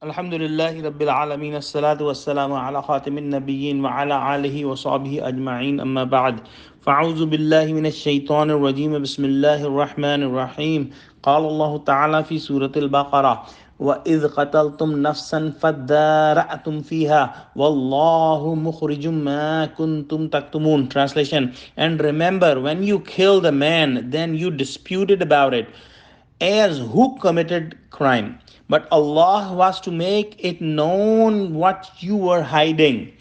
Alhamdulillahi Rabbil Alameen, Assalatu Wassalamu ala Khatimin Nabiyyin wa ala alihi wa sahbihi ajma'in, amma ba'd. Fa'auzu billahi minash shaitanir rajim, bismillahir rahmanir rahim. Qala Allah Ta'ala fi Suratul Baqarah, وَإِذْ قَتَلْتُمْ نَفْسًا فَادَّارَأْتُمْ فِيهَا وَاللَّهُ مُخْرِجٌ مَا كُنْتُمْ تَكْتُمُونَ. Translation: And remember, when you killed a man, then you disputed about it as who committed crime. But Allah was to make it known what you were hiding.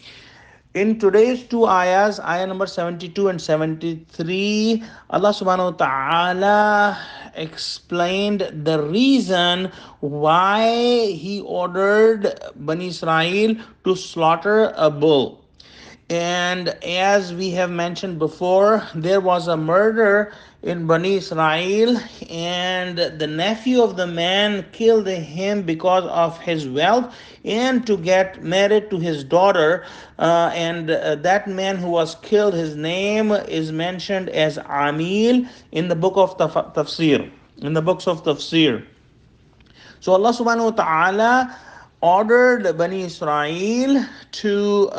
In today's two ayahs, ayah number 72 and 73, Allah subhanahu wa ta'ala explained the reason why He ordered Bani Israel to slaughter a bull. And as we have mentioned before, there was a murder in Bani Israel, and the nephew of the man killed him because of his wealth and to get married to his daughter. And that man who was killed, his name is mentioned as Amil in the book of Tafsir, in the books of Tafsir. So Allah subhanahu wa ta'ala ordered Bani Israel to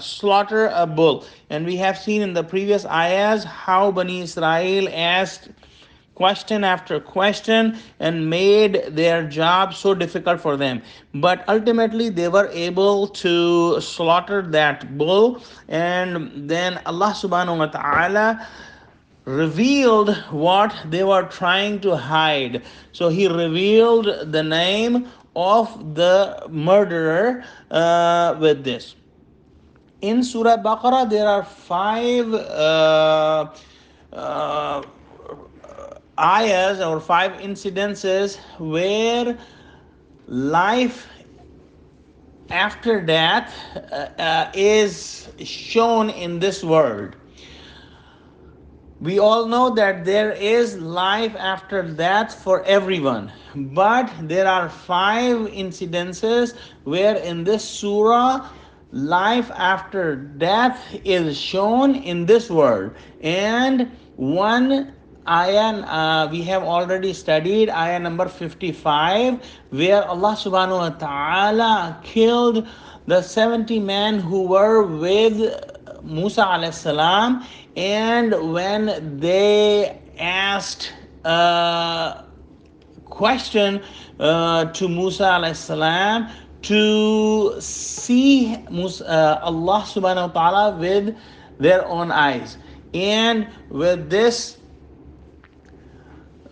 slaughter a bull. And we have seen in the previous ayahs how Bani Israel asked question after question and made their job so difficult for them. But ultimately they were able to slaughter that bull, and then Allah subhanahu wa ta'ala revealed what they were trying to hide. So He revealed the name of the murderer with this. In Surah Baqarah, there are five ayahs or five incidences where life after death is shown in this world. We all know that there is life after death for everyone, but there are five incidences where in this surah life after death is shown in this world. And one ayah we have already studied, ayah number 55, where Allah subhanahu wa ta'ala killed the 70 men who were with Musa alayhi salam, and when they asked a question to Musa alayhi salam to see Allah subhanahu wa ta'ala with their own eyes, and with this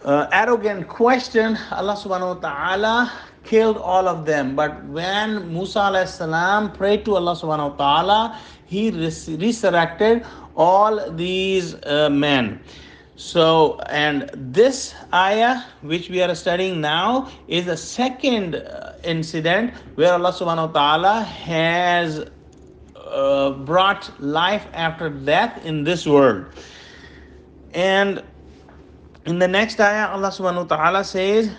arrogant question, Allah subhanahu wa ta'ala killed all of them. But when Musa alayhi salam prayed to Allah subhanahu wa ta'ala, He resurrected all these men. So, and this ayah which we are studying now is the second incident where Allah subhanahu wa ta'ala has brought life after death in this world. And in the next ayah, Allah subhanahu wa ta'ala says,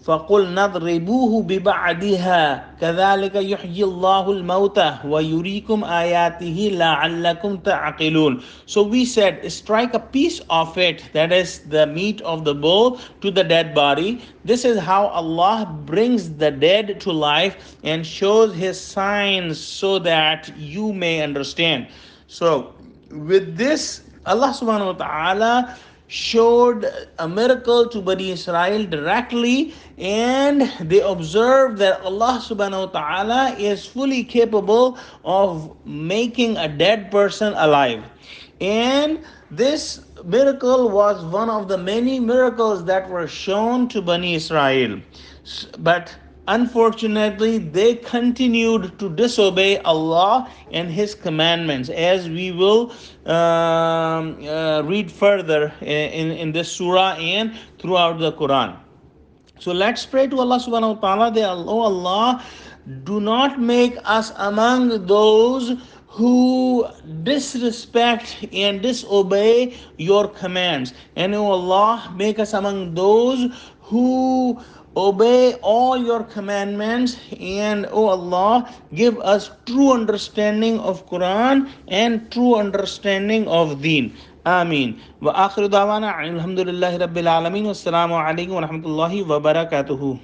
فَقُلْ نَضْرِبُوهُ بِبَعْدِهَا كَذَلِكَ يُحْيِي اللَّهُ الْمَوْتَى وَيُرِيكُمْ آيَاتِهِ لَعَلَّكُمْ تَعْقِلُونَ. So we said, strike a piece of it, that is the meat of the bull, to the dead body. This is how Allah brings the dead to life and shows His signs so that you may understand. So with this, Allah subhanahu wa ta'ala showed a miracle to Bani Israel directly, and they observed that Allah subhanahu wa ta'ala is fully capable of making a dead person alive. And this miracle was one of the many miracles that were shown to Bani Israel. But unfortunately, they continued to disobey Allah and His commandments, as we will read further in this surah and throughout the Quran. So let's pray to Allah subhanahu wa ta'ala that, oh Allah, do not make us among those who disrespect and disobey your commands. And oh Allah, make us among those who obey all your commandments. And oh Allah, give us true understanding of Quran and true understanding of Deen. Ameen. Wa akhiru da'wana alhamdulillahi rabbil alameen. Wassalamu alaikum wa rahmatullahi wa barakatuhu.